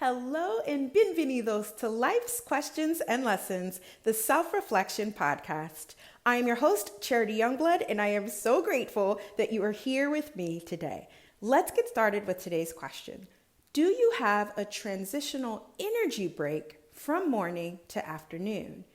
Hello and bienvenidos to Life's Questions and Lessons, the Self-Reflection Podcast. I am your host, Charity Youngblood, and I am so grateful that you are here with me today. Let's get started with today's question. Do you have a transitional energy break from morning to afternoon?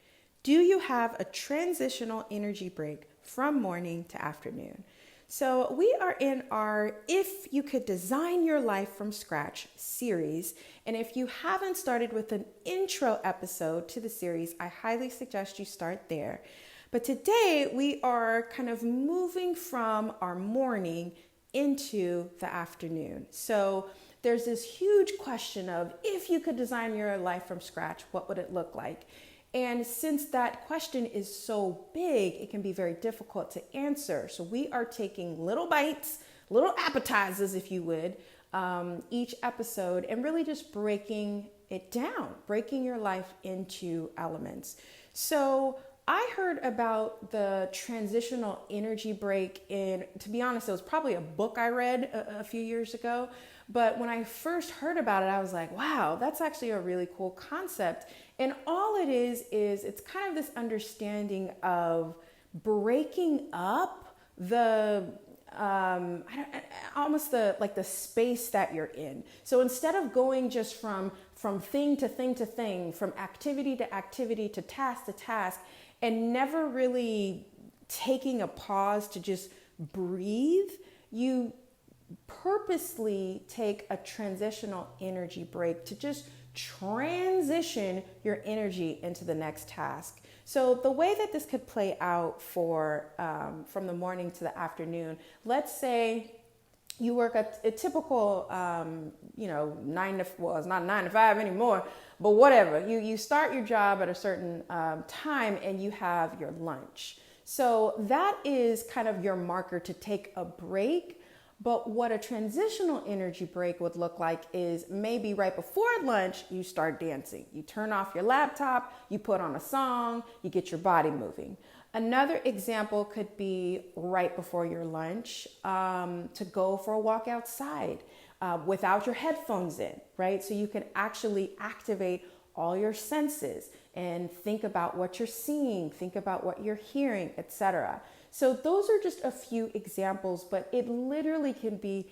Do you have a transitional energy break from morning to afternoon? So we are in our If You Could Design Your Life from Scratch series. And if you haven't started with an intro episode to the series, I highly suggest you start there. But today we are kind of moving from our morning into the afternoon. So there's this huge question of if you could design your life from scratch, what would it look like? And since that question is so big, it can be very difficult to answer. So we are taking little bites, little appetizers, if you would, each episode, and really just breaking it down, breaking your life into elements. So I heard about the transitional energy break to be honest, it was probably a book I read a few years ago. But when I first heard about it, I was like, wow, that's actually a really cool concept. And all it is it's kind of this understanding of breaking up the the space that you're in. So instead of going just from thing to thing to thing, from activity to activity to task, and never really taking a pause to just breathe, you purposely take a transitional energy break to just transition your energy into the next task. So the way that this could play out for from the morning to the afternoon, let's say you work a typical, it's not 9 to 5 anymore, but whatever. You start your job at a certain time and you have your lunch. So that is kind of your marker to take a break. But what a transitional energy break would look like is maybe right before lunch, you start dancing. You turn off your laptop, you put on a song, you get your body moving. Another example could be right before your lunch to go for a walk outside without your headphones in, right? So you can actually activate all your senses and think about what you're seeing, think about what you're hearing, etc. So those are just a few examples, but it literally can be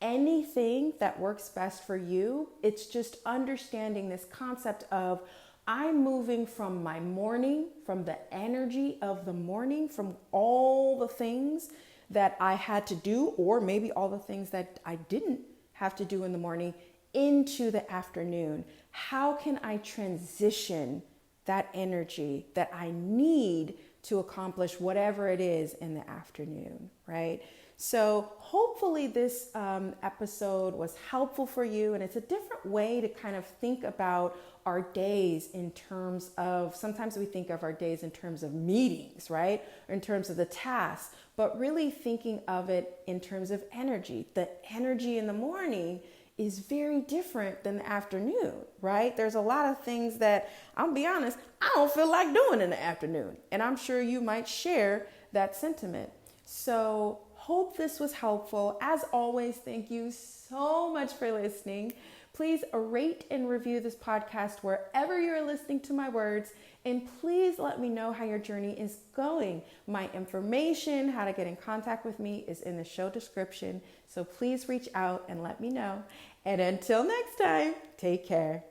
anything that works best for you. It's just understanding this concept of I'm moving from my morning, from the energy of the morning, from all the things that I had to do, or maybe all the things that I didn't have to do in the morning, into the afternoon. How can I transition that energy that I need to accomplish whatever it is in the afternoon, right? So hopefully this episode was helpful for you, and it's a different way to kind of think about our days in terms of, sometimes we think of our days in terms of meetings, right? Or in terms of the tasks, but really thinking of it in terms of energy. The energy in the morning is very different than the afternoon, right? There's a lot of things that, I'll be honest, I don't feel like doing in the afternoon. And I'm sure you might share that sentiment. So hope this was helpful. As always, thank you so much for listening. Please rate and review this podcast wherever you're listening to my words. And please let me know how your journey is going. My information, how to get in contact with me, is in the show description. So please reach out and let me know. And until next time, take care.